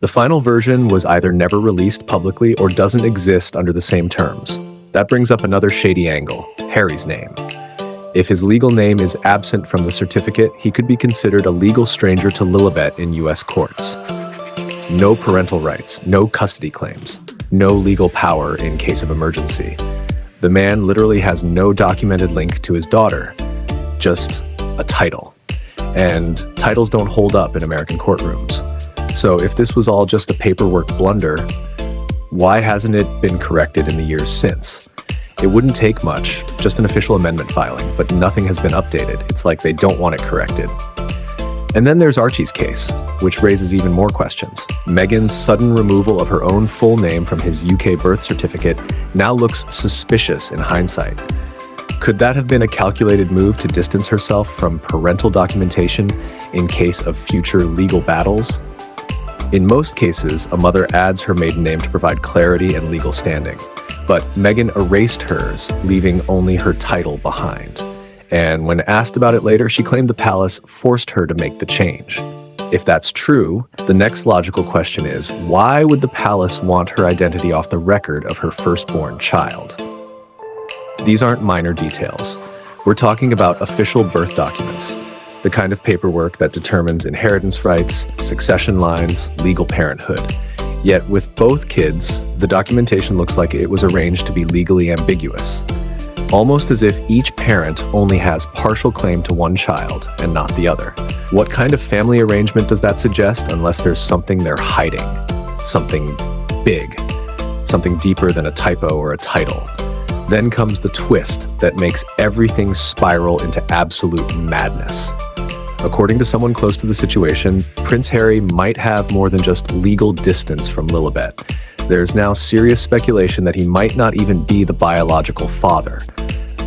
The final version was either never released publicly or doesn't exist under the same terms. That brings up another shady angle: Harry's name. If his legal name is absent from the certificate, he could be considered a legal stranger to Lilibet in US courts. No parental rights, no custody claims, no legal power in case of emergency. The man literally has no documented link to his daughter, just a title. And titles don't hold up in American courtrooms. So if this was all just a paperwork blunder, why hasn't it been corrected in the years since? It wouldn't take much, just an official amendment filing, but nothing has been updated. It's like they don't want it corrected. And then there's Archie's case, which raises even more questions. Meghan's sudden removal of her own full name from his UK birth certificate now looks suspicious in hindsight. Could that have been a calculated move to distance herself from parental documentation in case of future legal battles? In most cases, a mother adds her maiden name to provide clarity and legal standing. But Meghan erased hers, leaving only her title behind. And when asked about it later, she claimed the palace forced her to make the change. If that's true, the next logical question is, why would the palace want her identity off the record of her firstborn child? These aren't minor details. We're talking about official birth documents, the kind of paperwork that determines inheritance rights, succession lines, legal parenthood. Yet with both kids, the documentation looks like it was arranged to be legally ambiguous, almost as if each parent only has partial claim to one child and not the other. What kind of family arrangement does that suggest unless there's something they're hiding? Something big, something deeper than a typo or a title. Then comes the twist that makes everything spiral into absolute madness. According to someone close to the situation, Prince Harry might have more than just legal distance from Lilibet. There's now serious speculation that he might not even be the biological father.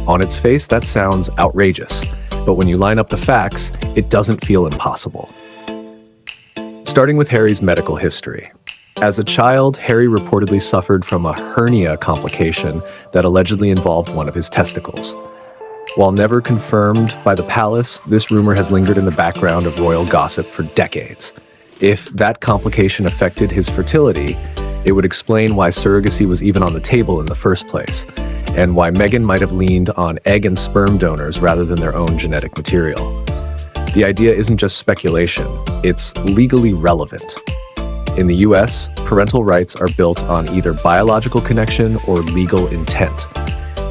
On its face, that sounds outrageous, but when you line up the facts, it doesn't feel impossible. Starting with Harry's medical history. As a child, Harry reportedly suffered from a hernia complication that allegedly involved one of his testicles. While never confirmed by the palace, this rumor has lingered in the background of royal gossip for decades. If that complication affected his fertility, it would explain why surrogacy was even on the table in the first place, and why Meghan might have leaned on egg and sperm donors rather than their own genetic material. The idea isn't just speculation, it's legally relevant. In the US, parental rights are built on either biological connection or legal intent.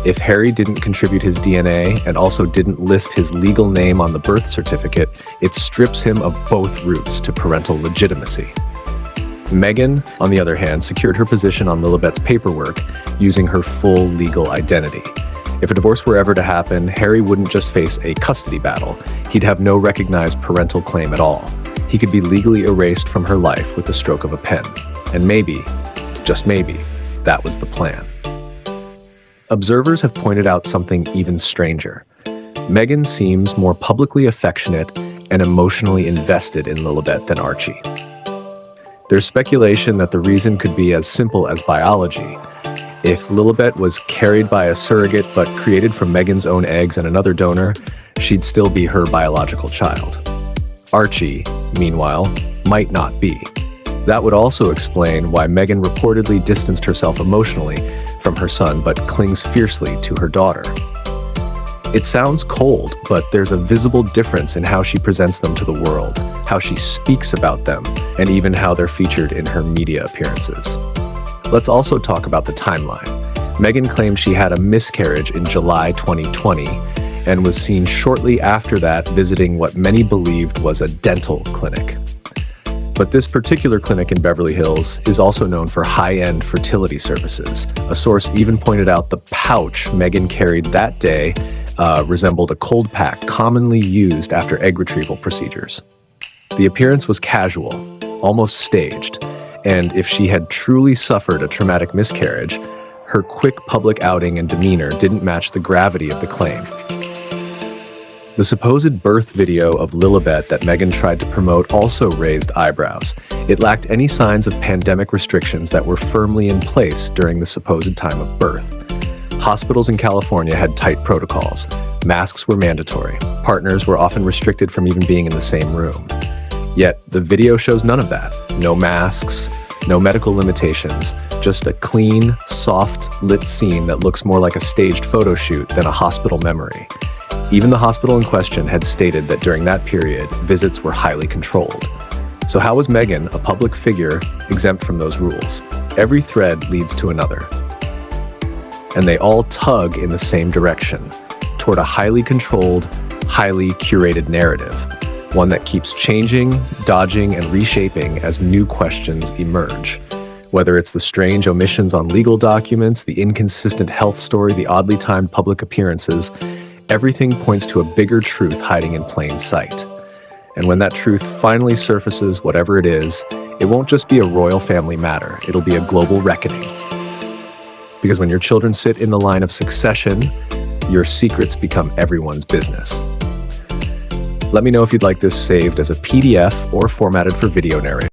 If Harry didn't contribute his DNA and also didn't list his legal name on the birth certificate, it strips him of both routes to parental legitimacy. Meghan, on the other hand, secured her position on Lilibet's paperwork using her full legal identity. If a divorce were ever to happen, Harry wouldn't just face a custody battle. He'd have no recognized parental claim at all. He could be legally erased from her life with the stroke of a pen. And maybe, just maybe, that was the plan. Observers have pointed out something even stranger. Meghan seems more publicly affectionate and emotionally invested in Lilibet than Archie. There's speculation that the reason could be as simple as biology. If Lilibet was carried by a surrogate but created from Meghan's own eggs and another donor, she'd still be her biological child. Archie, meanwhile, might not be. That would also explain why Meghan reportedly distanced herself emotionally from her son but clings fiercely to her daughter. It sounds cold, but there's a visible difference in how she presents them to the world, how she speaks about them, and even how they're featured in her media appearances. Let's also talk about the timeline. Meghan claimed she had a miscarriage in July 2020 and was seen shortly after that visiting what many believed was a dental clinic. But this particular clinic in Beverly Hills is also known for high-end fertility services. A source even pointed out the pouch Meghan carried that day resembled a cold pack commonly used after egg retrieval procedures. The appearance was casual, almost staged, and if she had truly suffered a traumatic miscarriage, her quick public outing and demeanor didn't match the gravity of the claim. The supposed birth video of Lilibet that Meghan tried to promote also raised eyebrows. It lacked any signs of pandemic restrictions that were firmly in place during the supposed time of birth. Hospitals in California had tight protocols. Masks were mandatory. Partners were often restricted from even being in the same room. Yet, the video shows none of that. No masks, no medical limitations, just a clean, soft, lit scene that looks more like a staged photo shoot than a hospital memory. Even the hospital in question had stated that during that period, visits were highly controlled. So how was Meghan, a public figure, exempt from those rules? Every thread leads to another. And they all tug in the same direction, toward a highly controlled, highly curated narrative, one that keeps changing, dodging, and reshaping as new questions emerge. Whether it's the strange omissions on legal documents, the inconsistent health story, the oddly timed public appearances, everything points to a bigger truth hiding in plain sight. And when that truth finally surfaces, whatever it is, it won't just be a royal family matter, it'll be a global reckoning. Because when your children sit in the line of succession, your secrets become everyone's business. Let me know if you'd like this saved as a PDF or formatted for video narration.